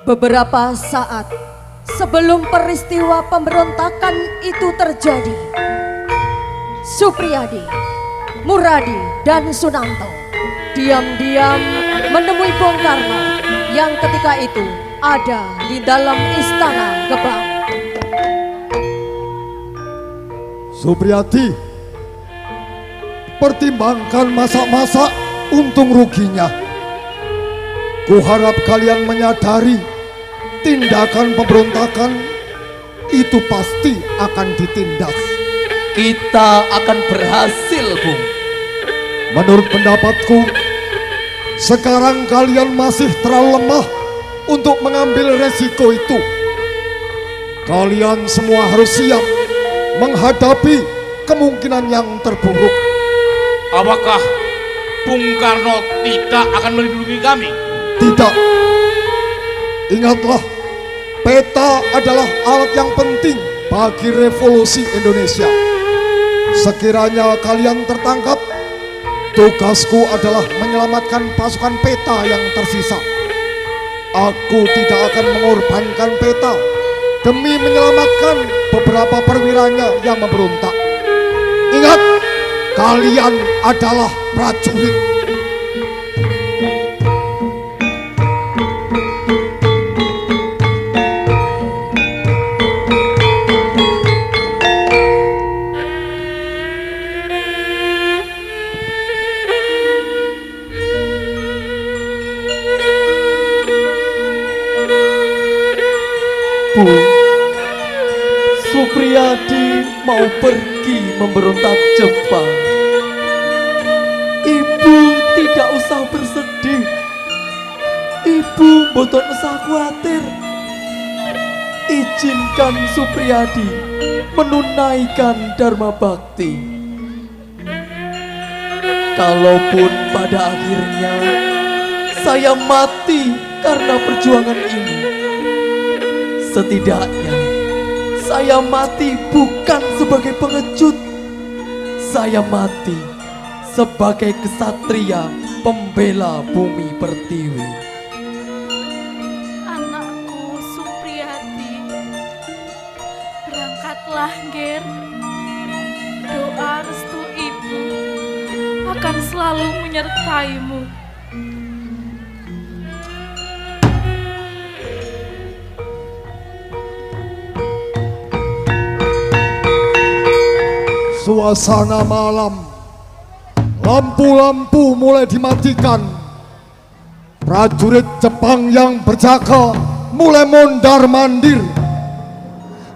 Beberapa saat sebelum peristiwa pemberontakan itu terjadi, Supriyadi, Muradi, dan Sunanto diam-diam menemui Bung Karno yang ketika itu ada di dalam istana Gebang. Supriyadi, pertimbangkan masa-masa untung ruginya. Kuharap kalian menyadari tindakan pemberontakan itu pasti akan ditindas. Kita akan berhasil, Bung. Menurut pendapatku, sekarang kalian masih terlalu lemah untuk mengambil resiko itu. Kalian semua harus siap menghadapi kemungkinan yang terburuk. Apakah Bung Karno tidak akan melindungi kami? Tidak. Ingatlah, peta adalah alat yang penting bagi revolusi Indonesia. Sekiranya kalian tertangkap, tugasku adalah menyelamatkan pasukan peta yang tersisa. Aku tidak akan mengorbankan peta demi menyelamatkan beberapa perwiranya yang memberontak. Ingat, kalian adalah prajurit. Bu, Supriyadi mau pergi memberontak Jepang. Ibu tidak usah bersedih. Ibu boten usah khawatir. Izinkan Supriyadi menunaikan dharma bakti. Kalaupun pada akhirnya saya mati karena perjuangan ini, setidaknya saya mati bukan sebagai pengecut. Saya mati sebagai kesatria pembela bumi pertiwi. Anakku Supriyadi, berangkatlah Ger. Doa restu ibu akan selalu menyertaimu. Suasana malam, lampu-lampu mulai dimatikan. Prajurit Jepang yang berjaga mulai mondar-mandir.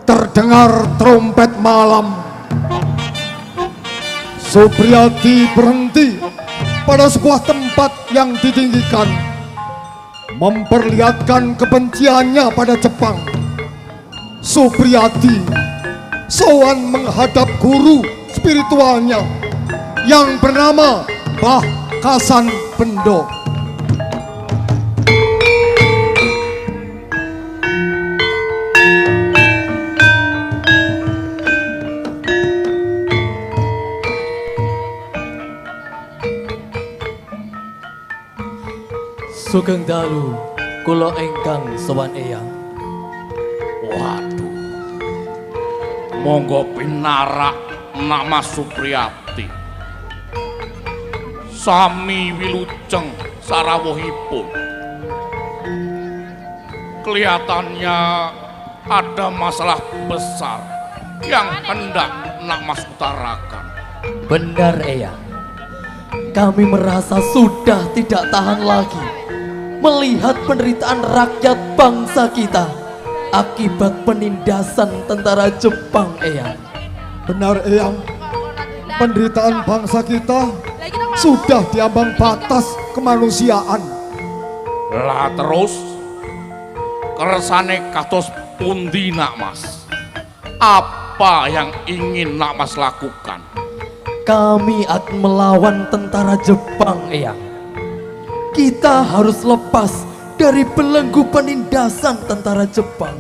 Terdengar trompet malam. Supriyadi berhenti pada sebuah tempat yang ditinggikan, memperlihatkan kebenciannya pada Jepang. Supriyadi sowan menghadap guru spiritualnya yang bernama Mbah Kasan Bendo. Sugeng dalu kula ingkang sowan eyang. Waduh, monggo pinarak nama Supriyadi. Sami wilujeng sarawuhipun. Kelihatannya ada masalah besar yang hendak nak Mas utarakan. Benar eyang, kami merasa sudah tidak tahan lagi melihat penderitaan rakyat bangsa kita akibat penindasan tentara Jepang, eyang. Benar, eyang, penderitaan bangsa kita sudah diambang batas kemanusiaan. Lah terus kersane kados pundi nak Mas? Apa yang ingin nak Mas lakukan? Kami akan melawan tentara Jepang, eyang. Kita harus lepas dari belenggu penindasan tentara Jepang.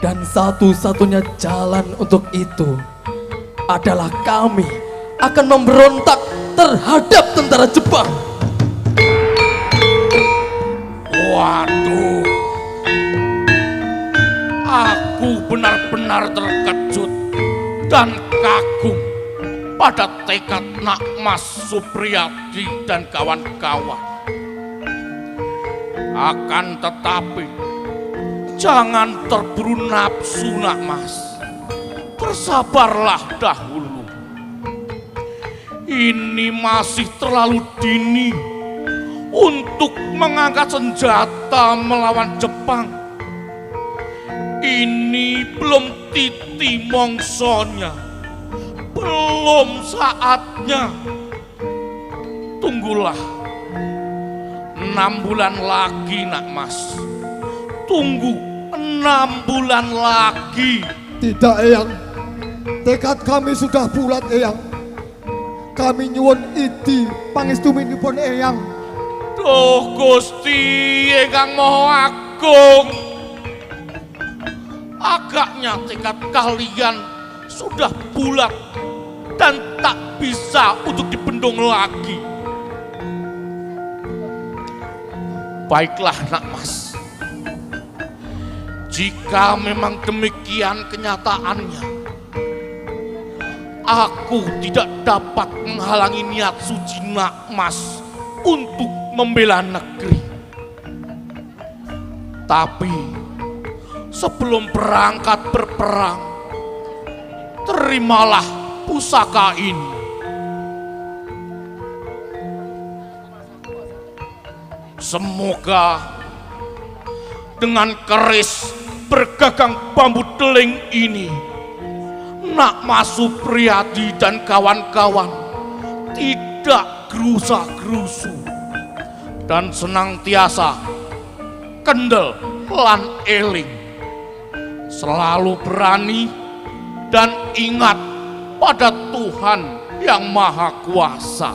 Dan satu-satunya jalan untuk itu adalah kami akan memberontak terhadap tentara Jepang. Waduh, benar-benar terkejut dan kagum pada tekad Nakmas Supriyadi dan kawan-kawan. Akan tetapi, jangan terburu nafsu Nakmas. Bersabarlah dahulu. Ini masih terlalu dini untuk mengangkat senjata melawan Jepang. Ini belum titi mongsonya, belum saatnya. Tunggulah 6 bulan lagi, Nakmas. Tunggu 6 bulan lagi. Tidak, Eyang. Tekad kami sudah bulat, Eyang. Kami nyuwun idi pangestuminipun Eyang. Duh Gusti Ingkang Maha Agung, agaknya tekad kalian sudah bulat dan tak bisa untuk dibendung lagi. Baiklah Nakmas, jika memang demikian kenyataannya, aku tidak dapat menghalangi niat suci Nakmas untuk membela negeri. Tapi sebelum berangkat berperang, terimalah pusaka ini. Semoga dengan keris bergagang bambu deling ini, Nakmas Supriyadi dan kawan-kawan tidak gerusa-gerusu dan senantiasa kendel lan eling, selalu berani dan ingat pada Tuhan yang Maha Kuasa.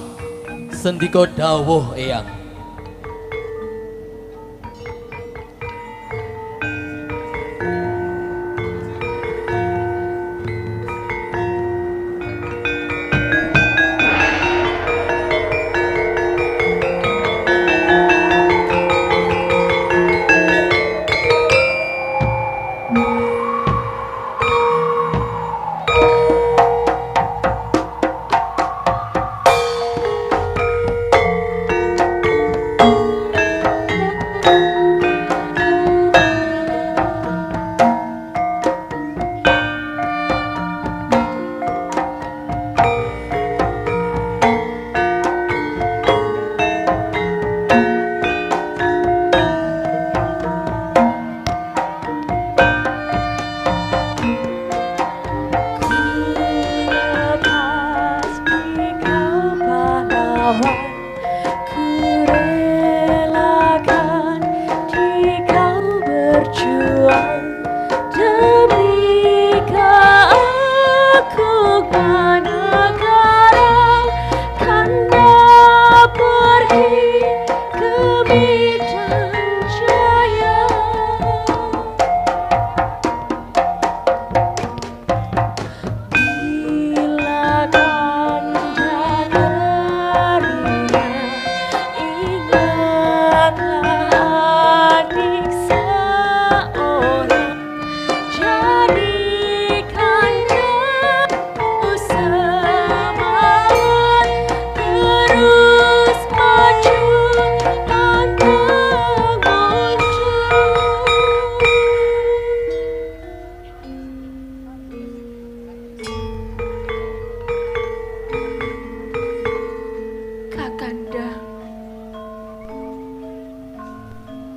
Sendika dawuh Eyang.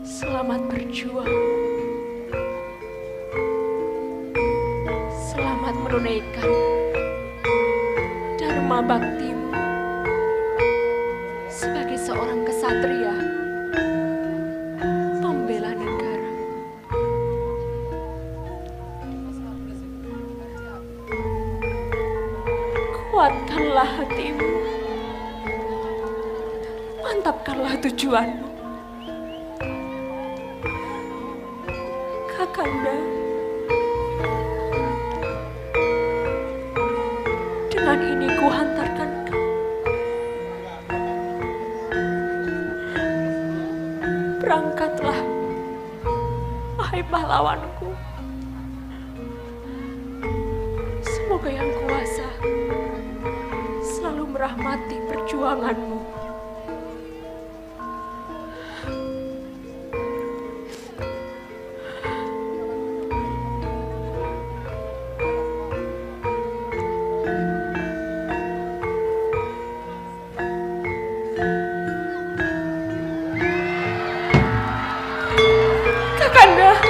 Selamat berjuang. Selamat menunaikan dharma baktimu sebagai seorang kesatria pembela negara. Kuatkanlah hatimu, mantapkanlah tujuanmu. Kakanda, dengan ini ku hantarkan kau. Berangkatlah, wahai pahlawanku. merahmati perjuanganmu. Kakanda,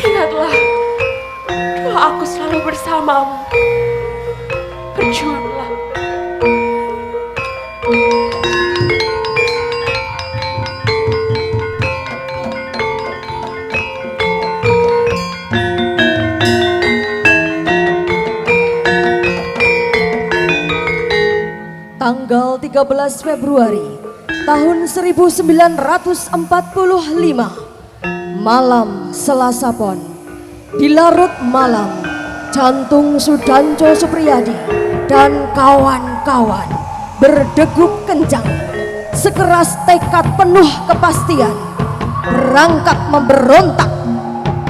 ingatlah, doa aku selalu bersamamu. Berjuanglah. Tanggal 13 Februari tahun 1945, malam Selasa Pon, di larut malam, jantung Sudanco Supriyadi dan kawan-kawan berdegup kencang, sekeras tekad penuh kepastian, berangkat memberontak.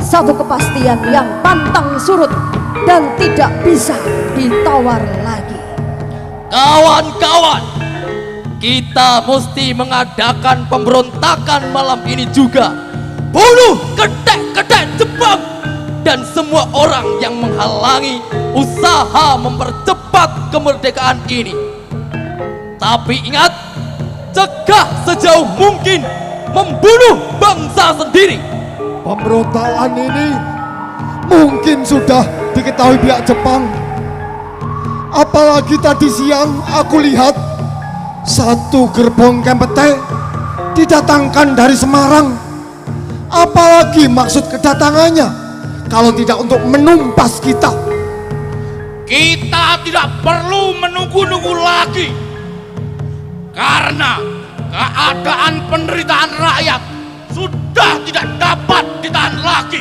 Satu kepastian yang pantang surut dan tidak bisa ditawar lagi. Kawan-kawan, kita mesti mengadakan pemberontakan malam ini juga. Bunuh kedek-kedek Jepang dan semua orang yang menghalangi usaha mempercepat kemerdekaan ini. Tapi ingat, cegah sejauh mungkin membunuh bangsa sendiri. Pemberontakan ini mungkin sudah diketahui pihak Jepang. Apalagi tadi siang aku lihat satu gerbong kempete didatangkan dari Semarang. Apalagi maksud kedatangannya kalau tidak untuk menumpas kita? Kita tidak perlu menunggu-nunggu lagi, karena keadaan penderitaan rakyat sudah tidak dapat ditahan lagi.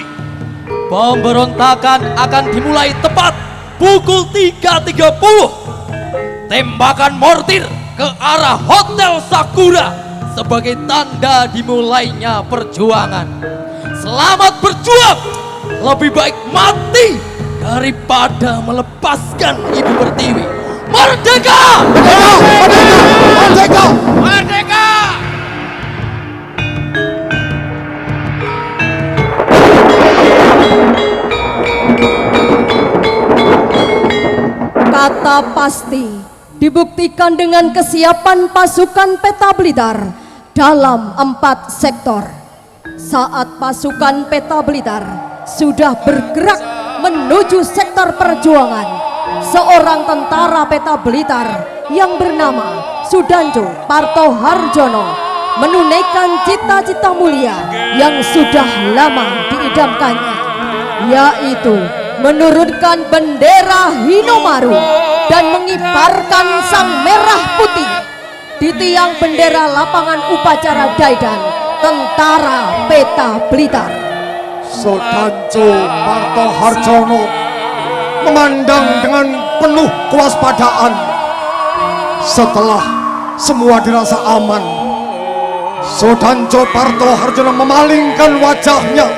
Pemberontakan akan dimulai tepat pukul 3.30. Tembakan mortir ke arah Hotel Sakura sebagai tanda dimulainya perjuangan. Selamat berjuang. Lebih baik mati daripada melepaskan Ibu Pertiwi. Merdeka! Merdeka! Merdeka! Merdeka! Kata pasti dibuktikan dengan kesiapan pasukan Peta Blitar dalam 4 sektor. Saat pasukan Peta Blitar sudah bergerak menuju sektor perjuangan, seorang tentara Peta Blitar yang bernama Sudanco Parto Harjono menunaikan cita-cita mulia yang sudah lama diidamkannya, yaitu menurunkan bendera Hinomaru dan mengibarkan sang merah putih di tiang bendera lapangan upacara Daidan Tentara Peta Blitar. Sudanco Parto Harjono memandang dengan penuh kewaspadaan. Setelah semua dirasa aman, Sudanco Parto Harjono memalingkan wajahnya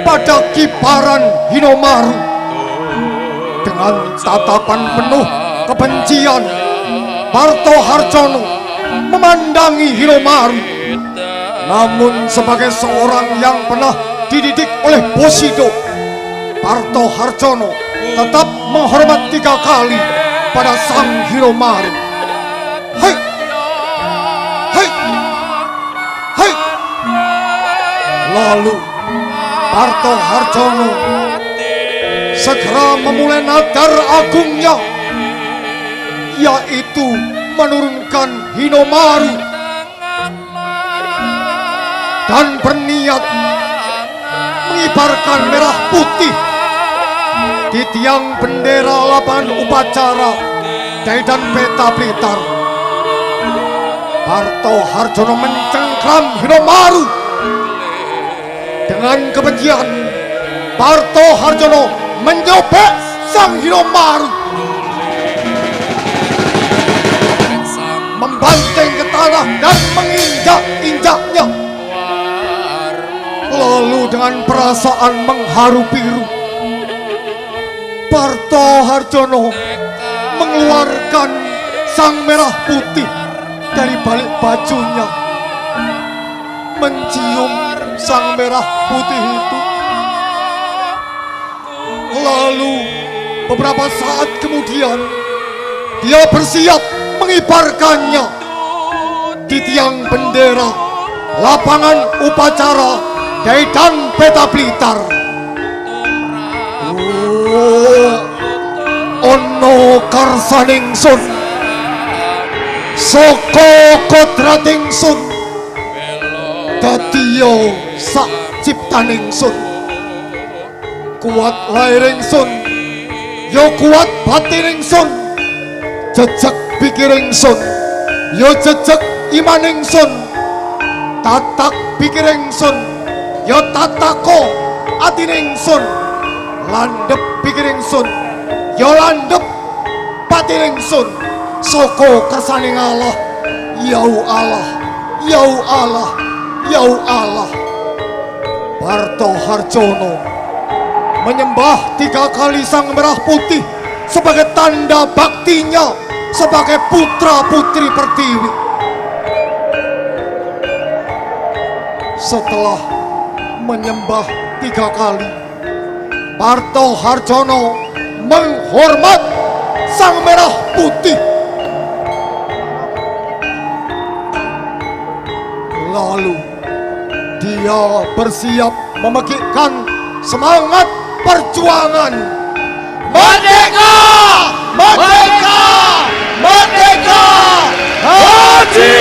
pada kibaran Hinomaru. Dengan tatapan penuh kebencian, Parto Harjono memandangi Hinomaru. Namun sebagai seorang yang pernah dididik oleh Bushido, Parto Harjono tetap menghormat 3 kali pada sang Hinomaru. Hai! Hai! Hai! Lalu Parto Harjono segera memulai nadar agungnya, yaitu menurunkan Hinomaru dan berniat mengibarkan merah putih di tiang bendera lapangan upacara Daidan Peta Blitar. Parto Harjono mencengkram Hinomaru. Dengan kebencian, Parto Harjono menyobek sang Hinomaru, membanting ke tanah dan menginjak-injaknya. Lalu dengan perasaan mengharu biru, Parto Harjono mengeluarkan sang merah putih dari balik bajunya, mencium sang merah putih itu. Lalu beberapa saat kemudian dia bersiap mengibarkannya di tiang bendera lapangan upacara Daidan Peta Blitar. Ono karsaningsun saka kodratingsun dadiya sak ciptaningsun. Kuat lairingsun ya kuat batiningsun, jejeg pikiringsun ya jejeg imaningsun, tatak pikiringsun ya tatako atiningsun, landhep pikiringsun ya landhep batiningsun. Saka kersaning Allah, yau Allah, yau Allah, yau Allah. Barto Harjono menyembah 3 kali sang merah putih sebagai tanda baktinya sebagai putra putri Pertiwi. Setelah menyembah 3 kali, Barto Harjono menghormat sang merah putih. Lalu dia bersiap memekikkan semangat perjuangan. Merdeka! Merdeka! Merdeka! Haji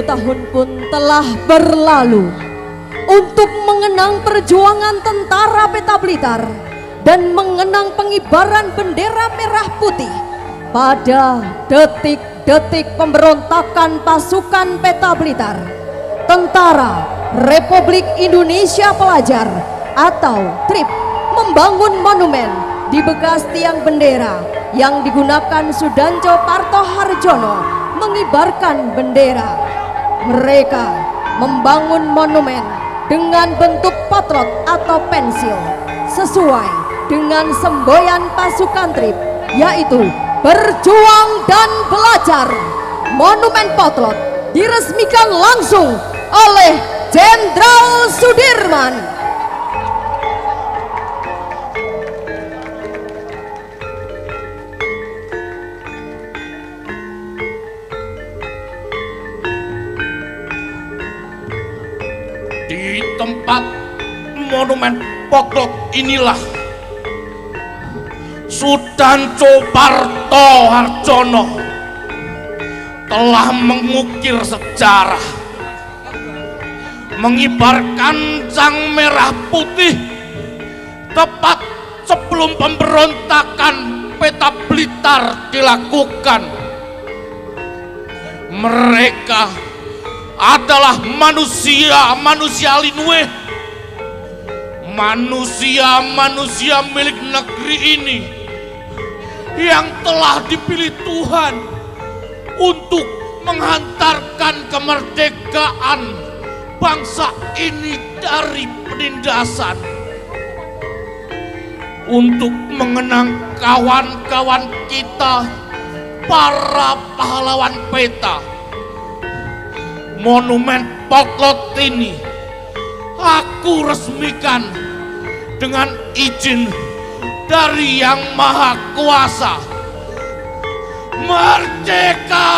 tahun pun telah berlalu untuk mengenang perjuangan tentara Peta Blitar dan mengenang pengibaran bendera merah putih pada detik-detik pemberontakan pasukan Peta Blitar. Tentara Republik Indonesia Pelajar atau TRIP membangun monumen di bekas tiang bendera yang digunakan Sudanco Parto Harjono mengibarkan bendera. Mereka membangun monumen dengan bentuk potlot atau pensil sesuai dengan semboyan pasukan TRIP, yaitu berjuang dan belajar. Monumen potlot diresmikan langsung oleh Jenderal Sudirman. Di tempat monumen potlot inilah Sudanco Parto Harjono telah mengukir sejarah, mengibarkan sang merah putih tepat sebelum pemberontakan Peta Blitar dilakukan. Mereka adalah manusia Linue, manusia milik negeri ini yang telah dipilih Tuhan untuk menghantarkan kemerdekaan bangsa ini dari penindasan, untuk mengenang kawan-kawan kita para pahlawan peta. Monumen potlot ini aku resmikan dengan izin dari Yang Maha Kuasa. Merdeka!